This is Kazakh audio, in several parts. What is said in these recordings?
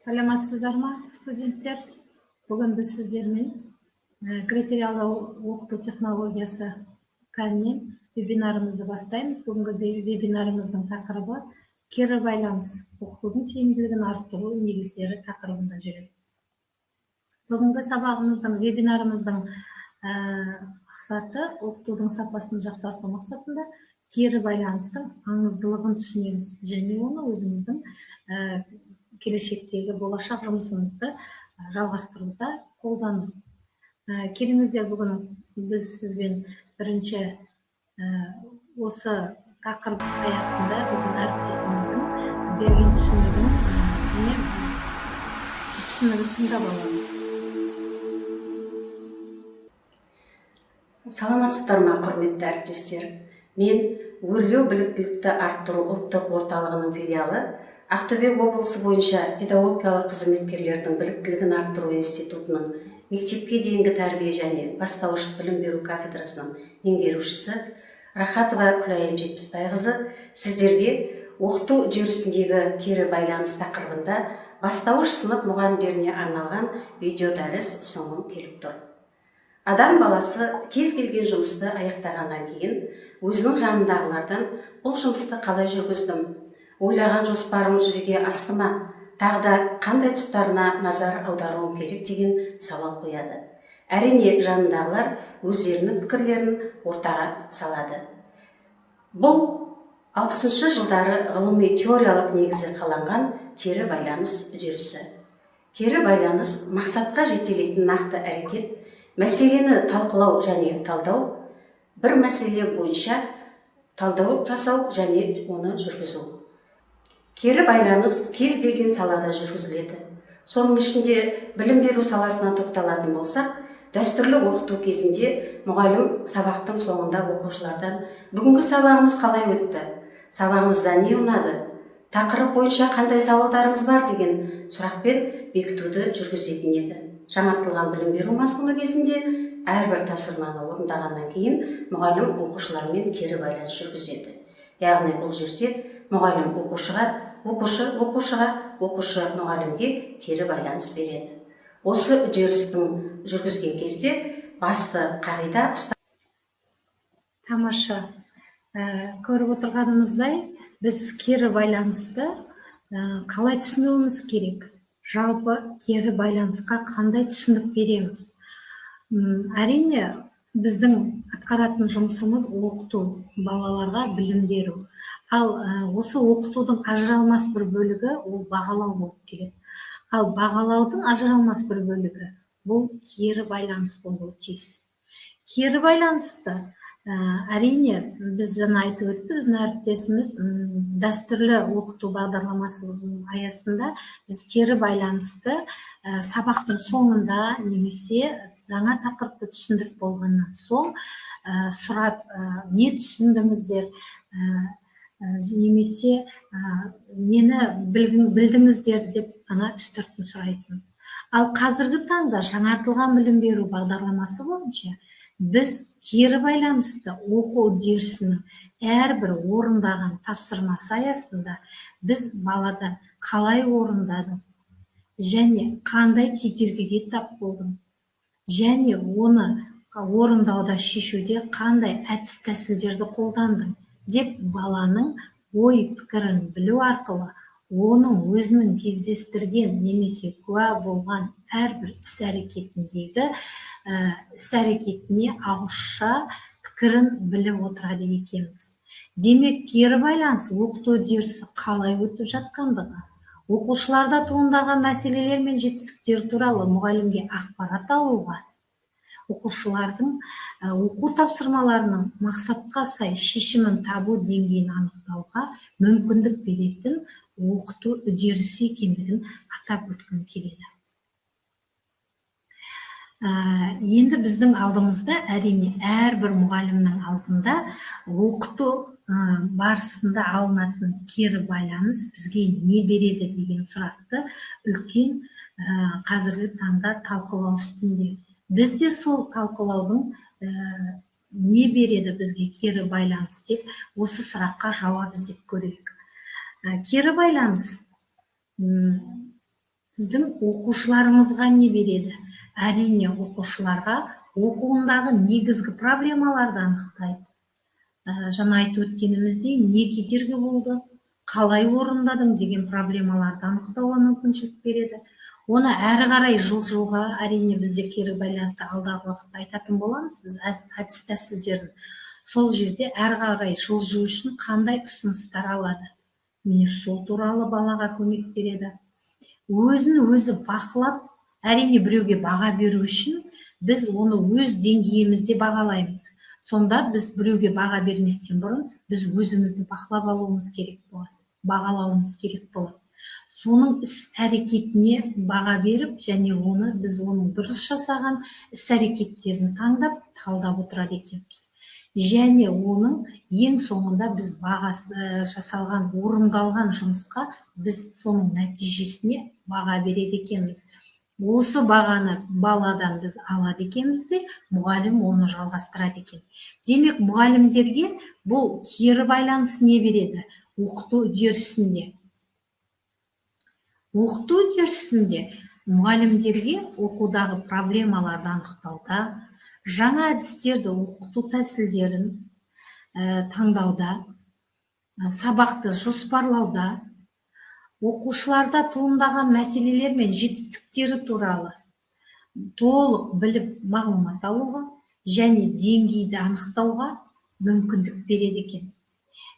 Саламатсыздар ма, студенттер? Бүгін біз сіздермен критериалдау оқыту технологиясы пәнінен вебинарымызды бастаймыз. Бүгінгі вебинарымыздың тақырыбы кері байланыс оқытудың тиімділігін арттыру негіздері тақырыбында жүреді. Бүгінгі сабағымыздың, вебинарымыздың мақсаты оқытудың сапасын жақсарту мақсатында кері байланыстың аңыздылығын түсінеміз және оны өзіміздің келешектегі болашақ жұмысымызды жалғастыруда қолдану. Келіңіздер, бүгін біз сізбен бірінші осы тақырып аясында біздің әріптесіміздің берген түсінігін тыңдап аламыз. Саламатсыздар ма, құрметті әріптестер? Мен өрлеу біліктілікті арттыру ұлттық орталығының филиалы Ақтөбе облысы бойынша педагогикалық қызметкерлердің біліктілігін арттыру институтының мектепке дейінгі тәрбие және бастауыш білім беру кафедрасының меңгерушісі Рахатова Күлайым Жетпісбайқызы сіздерге оқыту үдерісіндегі кері байланыс тақырыбында бастауыш сынып мұғалімдеріне арналған видеодәріс ұсынғым келіп тұр. Адам баласы кез келген жұмысты аяқтағаннан кейін өзінің жанындағылардан бұл жұмысты қалай жүргіздім, ойлаған жоспарым жүзеге асты ма, тағы да қандай тұстарына назар аударуым керек деген сауал қояды. Әрине, жанындағылар өздерінің пікірлерін ортаға салады. Бұл 60 жылдары ғылыми теориялық негізі қаланған кері байланыс үдерісі. Кері байланыс мақсатқа жетелейтін нақты әрекет, мәселені талқылау және талдау, бір мәселе бойынша талдау жасау және оны жүргізу. Кері байланыс кез келген салада жүргізіледі. Соның ішінде білім беру саласына тоқталатын болсақ, дәстүрлі оқыту кезінде мұғалім сабақтың соңында оқушылардан бүгінгі сабағымыз қалай өтті, сабағымызда не ұнады, тақырып бойынша қандай сауалдарымыз бар деген сұрақпен бекітуді жүргізетін еді. Жаңартылған білім беру мазмұны кезінде әрбір тапсырманы орындағаннан кейін мұғалім оқушылармен кері байланыс жүргізеді. Яғни бұл жерде мұғалім оқушыға, оқушы мұғалімге кері байланыс береді. Осы үдерістің жүргізген кезде басты қағида Тамаша. Көріп отырғанымыздай, біз кері байланысты қалай түсінуіміз керек? Жалпы кері байланысқа қандай түсінік береміз? Әрине, біздің атқаратын жұмысымыз оқыту, балаларға білім беру. Ал осы оқытудың ажыралмас бір бөлігі ол бағалау болып келеді. Ал бағалаудың ажыралмас бір бөлігі бұл кері байланыс болуы тиіс. Кері байланысты әрине біз жаңа айтып өтті, біздің әріптесіміз дәстүрлі оқыту бағдарламасы аясында біз кері байланысты сабақтың соңында немесе жаңа тақырыпты түсіндіріп болғаннан соң сұрап, не түсіндіңіздер, немесе нені білдіңіздер деп ана үстіртін сұрайтын. Ал қазіргі таңда жаңартылған білім беру бағдарламасы бойынша біз кері байланысты оқу үдерісінің әрбір орындаған тапсырмасы аясында біз баладан қалай орындадым және қандай кедергіге тап болдым және оны орындауда шешуде қандай әдіс тәсілдерді қолдандым деп баланың ой пікірін білу арқылы оның өзінің кездестірген немесе куә болған әрбір іс-әрекетіне ауызша пікірін біліп отырады екенбіз. Демек, кері байланыс оқыту үдерісі қалай өтіп жатқандығы, оқушыларда туындаған мәселелер мен жетістіктер туралы мұғалімге ақпарат алуға, оқушылардың оқу тапсырмаларының мақсатқа сай шешімін табу деңгейін анықтауға мүмкіндік беретін оқыту үдерісі екендігін атап өткім келеді. Енді біздің алдымызда, әрине, әрбір мұғалімнің алдында оқыту барысында алынатын кері байланыс бізге не береді деген сұрақты үлкен қазіргі таңда талқылау үстінде. Біз де сол талқылаудың не береді бізге кері байланыс деп осы сұраққа жауап іздеп көрейік. Кері байланыс біздің оқушыларымызға не береді? Әрине оқушыларға оқуындағы негізгі проблемаларды анықтайды. Жаңа айтып өткеніміздей, не кедергі болды, қалай орындадың деген проблемаларды анықтауға мүмкіншілік береді. Оны әрі қарай жылға әрине бізде кері байланысты алдағы уақытта айтатын боламыз, біз әдіс тәсілдерін. Сол жерде әрі қарай жылжу үшін қандай ұсыныстар алады? Міне сол туралы балаға көмек береді. Өзін өзі бақылап, әрине біреуге баға беру үшін біз оны өз деңгейімізде бағалаймыз. Сонда біз біреуге баға берместен бұрын біз өзімізді бақылап алуымыз керек болады, бағалауымыз керек болады. Соның іс-әрекетіне баға беріп, және біз оның дұрыс жасаған іс-әрекеттерін таңдап, талдап отырады екенбіз. Және оның ең соңында біз бағасы жасалған, орындалған жұмысқа біз соның нәтижесіне баға береді екенбіз. Осы бағаны баладан біз алады екенбіз де, мұғалім оны жалғастырады екен. Демек, мұғалімдерге бұл кері байланыс не береді? Оқыту үдерісінде. Оқыту үдерісінде мұғалімдерге оқудағы проблемаларды анықтауда, жаңа әдістерді, оқыту тәсілдерін таңдауда, сабақты жоспарлауда, оқушыларда туындаған мәселелер мен жетістіктері туралы толық біліп мағлұмат алуға және деңгейді анықтауға мүмкіндік береді екен.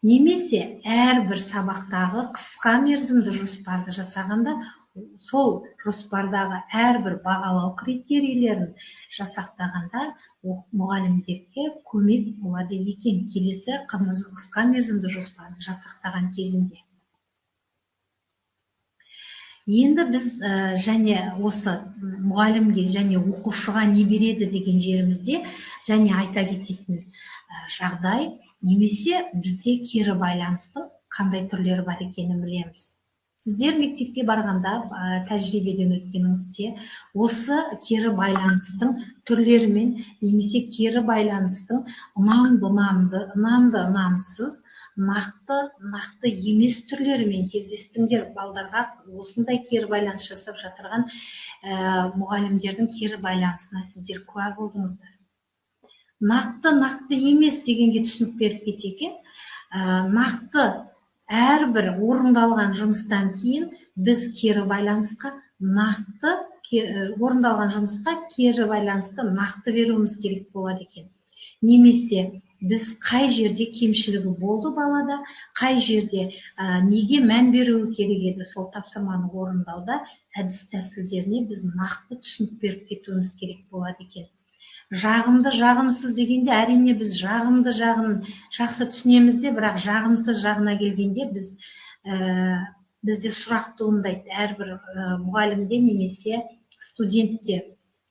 Немесе әрбір сабақтағы қысқа мерзімді жоспарды жасағанда, сол жоспардағы әрбір бағалау критерийлерін жасақтағанда мұғалімдерге көмек болады екен келесі қысқа мерзімді жоспарды жасақтаған кезінде. Енді біз және осы мұғалімге және оқушыға не береді деген жерімізде және айта кететін жағдай, немесе бізде кері байланыстың қандай түрлері бар екенін білеміз. Сіздер мектепке барғанда тәжірибеден өткеніңізде осы кері байланыстың түрлерімен, немесе кері байланыстың ұнамды, ұнамсыз, нақты емес түрлерімен кездестіңдер. Балдарға осындай кері байланыс жасап жатырған мұғалімдердің кері байланысына сіздер куә болдыңыздар. Нақты емес дегенге түсінік беріп кетейік. Нақты әрбір орындалған жұмыстан кейін біз кері байланысқа орындалған жұмысқа кері байланысты нақты беруіміз керек болады екен. Немесе біз қай жерде кемшілігі болды балада, қай жерде неге мән беруі керек еді, сол тапсырманы орындауда әдіс тәсілдеріне біз нақты түсінік беріп кетуіміз керек болады екен. Жағымды, жағымсыз дегенде, әрине біз жағымды жағын жақсы түсінеміз де, бірақ жағымсыз жағына келгенде бізде сұрақ туындайды әрбір мұғалімде немесе студентте.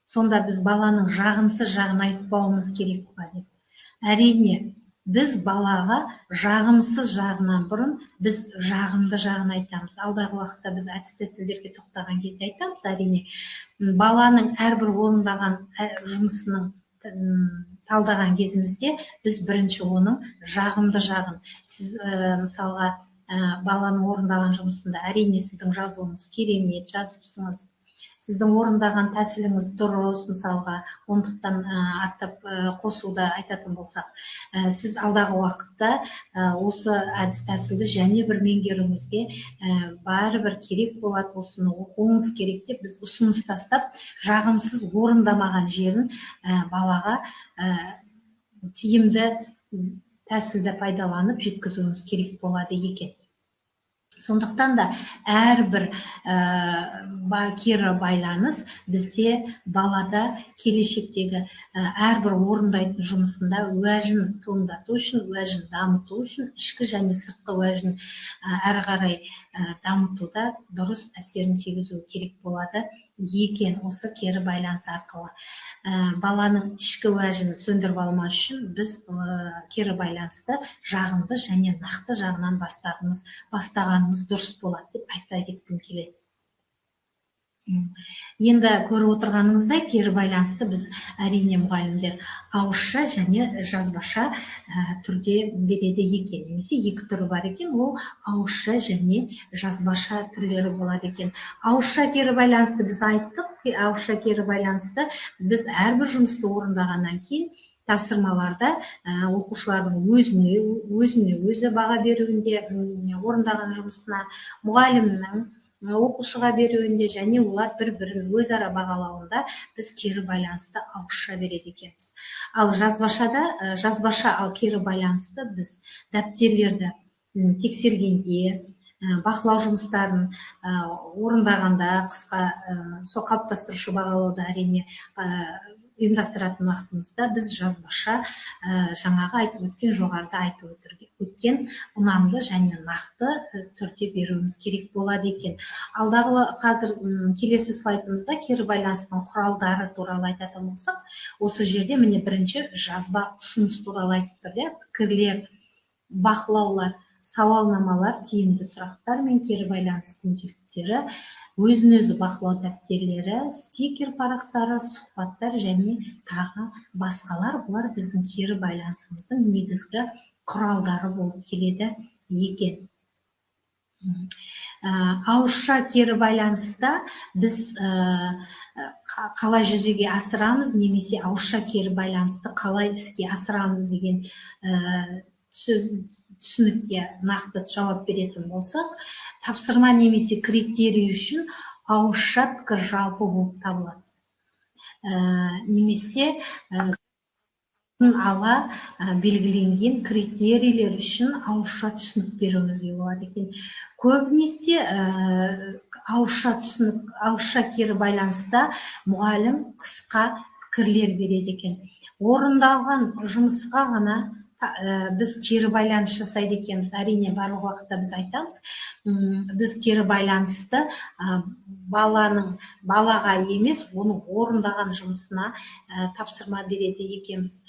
Сонда біз баланың жағымсыз жағын айтпауымыз керек па деп. Әрине, біз балаға жағымсыз жағынан бұрын біз жағымды жағын айтамыз. Алдағы уақытта біз әдіс тәсілдерге тоқтаған кезде айтамыз. Әрине, баланың әрбір орындаған жұмысының талдаған кезімізде біз бірінші оның жағымды жағын. Сіз мысалға баланың орындаған жұмысында әрине сіздің жазуыңыз керемет, жазыпсыңыз. Сіздің орындаған тәсіліңіз дұрыс, мысалға, ондықтан аттап қосуда айтатын болсақ, сіз алдағы уақытта осы әдіс тәсілді және бір меңгеруіңізге бәрібір керек болады, осыны оқуыңыз керек деп біз ұсыныс тастап, жағымсыз орындамаған жерін балаға тиімді тәсілді пайдаланып жеткізуіміз керек болады екен. Сондықтан да әрбір кері байланыс бізде балада келешектегі әрбір орындайтын жұмысында уәжін туындату үшін, уәжін дамыту үшін, ішкі және сыртқы уәжін әрі қарай дамытуда дұрыс әсерін тигізу керек болады екен осы кері байланыс арқылы. Баланың ішкі уәжін сөндіріп алмас үшін біз кері байланысты жағымды және нақты жағынан бастағанымыз дұрыс болады деп айта кеткім келеді. Енді көріп отырғаныңыздай кері байланысты біз әрине мұғалімдер ауызша және жазбаша түрде береді екен. Немесе екі түрі бар екен, ол ауызша және жазбаша түрлері болады екен. Ауызша кері байланысты біз айттық, ауызша кері байланысты біз әрбір жұмысты орындағаннан кейін тапсырмаларда оқушылардың өзіне өзі баға беруінде, орындаған жұмысына, мұғалімнің оқушыға беруінде және олар бір-бірін өзара бағалауында біз кері байланысты ауызша береді екенбіз. Ал жазбаша ал кері байланысты біз дәптерлерді тексергенде, бақылау жұмыстарын орындағанда, қысқа сол қалыптастырушы бағалауды әрине ұйымдастыратын уақытымызда біз жазбаша жаңағы айтып өткен, жоғарыда айтып өткен ұнамды және нақты түрде беруіміз керек болады екен. Алдағы қазір келесі слайдымызда кері байланыстың құралдары туралы айтатын болсақ, осы жерде міне бірінші жазба ұсыныс туралы айтып тұр. Пікірлер, бақылаулар, сауалнамалар, тиімді сұрақтар мен кері байланыс күнделіктері, өзін-өзі бақылау дәптерлері, стикер парақтары, сұхбаттар және тағы басқалар, бұлар біздің кері байланысымыздың негізгі құралдары болып келеді екен. Ауызша кері байланыста біз қалай жүзеге асырамыз, немесе ауызша кері байланысты қалай іске асырамыз деген түсінікке нақты жауап беретін болсақ, тапсырма немесе критерий үшін ауызша пікір жалпы болып табылады. Немесе ала белгіленген критерийлер үшін ауызша түсінік беруімізге болады екен. Көбінесе ауызша кері байланыста мұғалім қысқа пікірлер береді екен. Орындалған жұмысқа ғана біз кері байланыс жасайды екенбіз. Әрине барлық уақытта біз айтамыз, біз кері байланысты балаға емес, оның орындаған жұмысына тапсырма береді екенбіз.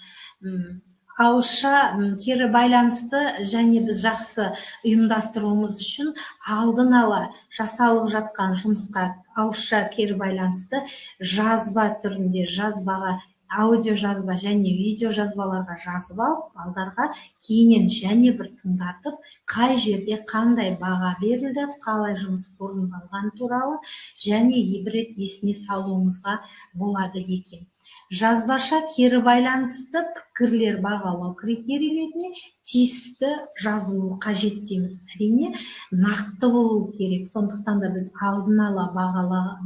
Ауызша кері байланысты және біз жақсы ұйымдастыруымыз үшін алдын ала жасалып жатқан жұмысқа ауызша кері байланысты жазба түрінде, жазбаға аудио жазба және видео жазбаларға жазып алып, балдарға кейіннен және бір тыңдатып, қай жерде қандай баға берілді, қалай жұмыс орындалған туралы және бір рет есіне салуымызға болады екен. Жазбаша кері байланысты пікірлер бағалау критерийлеріне тиісті жазылуы қажет дейміз. Әрине нақты болу керек. Сондықтан да біз алдын ала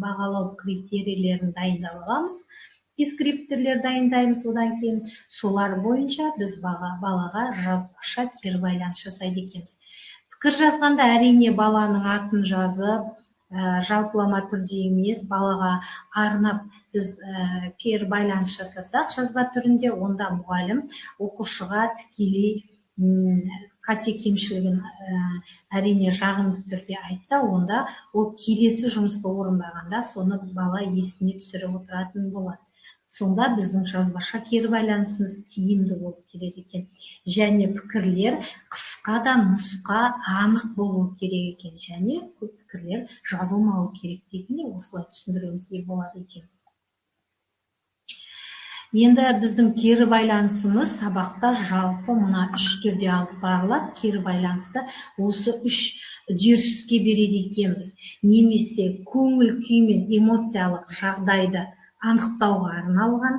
бағалау критерийлерін дайындап аламыз. Дескриптірлер дайындаймыз, одан кейін солар бойынша біз балаға жазбаша кері байланыс жасайды екенбіз. Пікір жазғанда әрине баланың атын жазып, жалпылама түрде емес, балаға арнап біз кері байланыс жасасақ жазба түрінде, онда мұғалім оқушыға тікелей қате кемшілігін әрине жағымды түрде айтса, онда ол келесі жұмысты орындағанда соны бала есіне түсіріп отыратын болады. Сонда біздің жазбаша кері байланысымыз тиімді болып келеді екен. Және пікірлер қысқа да нұсқа анық болу керек екен. Және көп пікірлер жазылмауы керек дегенде осылай түсіндіруімізге болады екен. Енді біздің кері байланысымыз сабақта жалпы мына үш түрде алып барылады. Кері байланысты осы үш үдеріске береді екенбіз. Немесе көңіл күй мен эмоциялық жағдайды анықтауға арналған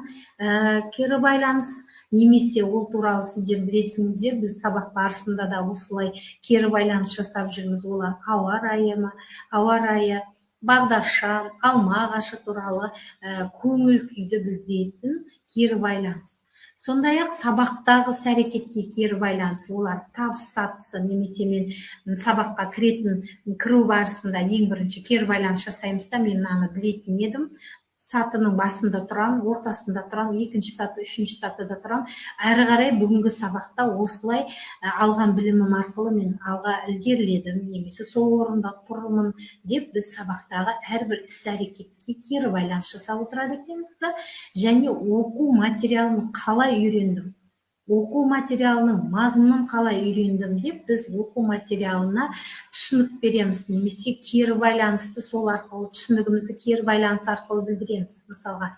кері байланыс, немесе ол туралы сіздер білесіңіздер, біз сабақ барысында да осылай кері байланыс жасап жүрміз. Олар ауа райы, бағдаршам, алма ағашы туралы көңіл күйді білдіретін кері байланыс. Сондай-ақ сабақтағы іс-әрекетке кері байланыс, олар табыс сатысы, немесе мен сабаққа кіру барысында ең бірінші кері байланыс жасаймыз да, мен мынаны білетін едім, сатының басында тұрам, ортасында тұрам, екінші саты, үшінші сатыда тұрам. Әрі қарай бүгінгі сабақта осылай алған білімім арқылы мен алға ілгеріледім, немесе сол орында тұрмын деп біз сабақтағы әрбір іс-әрекетке кері байланыс жасап отырады екенбіз. Және оқу материалын қалай үйрендім, оқу материалының мазмұнын қалай үйрендім деп біз оқу материалына түсінік береміз, немесе кері байланысты сол арқылы түсінігімізді кері байланыс арқылы білдіреміз. Мысалға,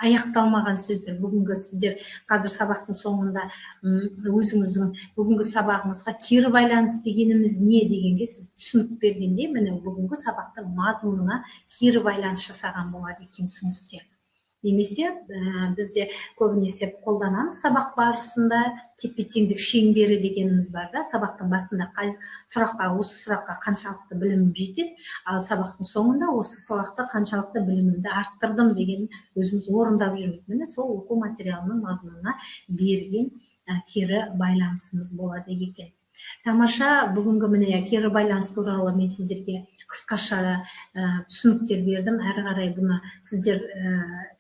аяқталмаған сөздер, бүгінгі сіздер қазір сабақтың соңында өзіңіздің бүгінгі сабағыңызға кері байланыс дегеніміз не дегенге сіз түсінік бергенде, міне бүгінгі сабақтың мазмұнына кері байланыс жасаған болады екенсіңіздер. Немесе бізде көбінесе қолданамыз сабақ барысында тепе-теңдік шеңбері дегеніміз бар да, сабақтың басында осы сұраққа қаншалықты білімім жетеді, ал сабақтың соңында осы сұрақта қаншалықты білімімді арттырдым деген өзіміз орындап жүрміз. Міне сол оқу материалының мазмұнына берген кері байланысымыз болады екен. Тамаша, бүгінгі міне кері байланыс туралы мен сіздерге қысқаша түсініктер бердім. Әрі қарай бұны сіздер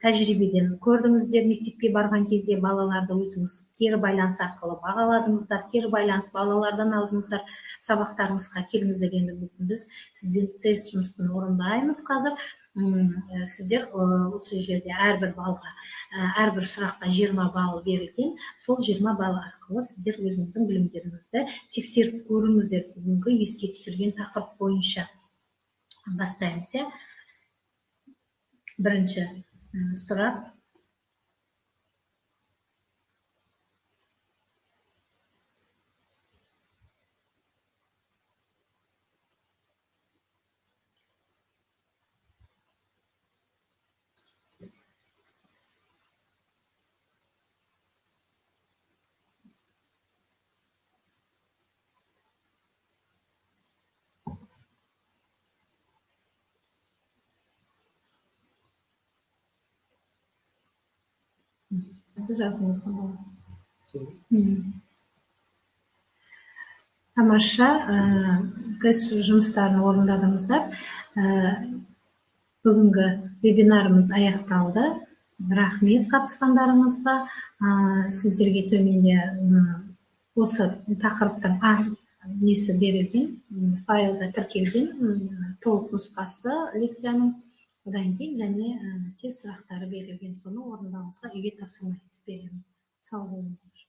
тәжірибеден көрдіңіздер. Мектепке барған кезде балаларды өзіңіз кері байланыс арқылы бағаладыңыздар. Кері байланыс балалардан алдыңыздар. Сабақтарыңызға келіңіздер. Енді біз сізбен тест жұмысын орындаймыз қазір. Сіздер осы жерде әрбір балға, әрбір сұраққа 20 балл берілген. Сол 20 балл арқылы сіздер өзіңіздің білімдеріңізді тексеріп көріңіздер. Бүгінгі еске түсірген тақырып бойынша бастаймыз. Бірінші сұрақ. Тамаша, тест жұмыстарын орындадыңыздар. Бүгінгі вебинарымыз аяқталды. Рахмет қатысқандарыңызға. Сіздерге төменде осы тақырыптың несі берілген, файлда тіркелген толық нұсқасы лекцияның, одан кейін және тест сұрақтары берілген. Соны орындауыңызға үйге тапсырма етіп беремін. Сау болыңыздар.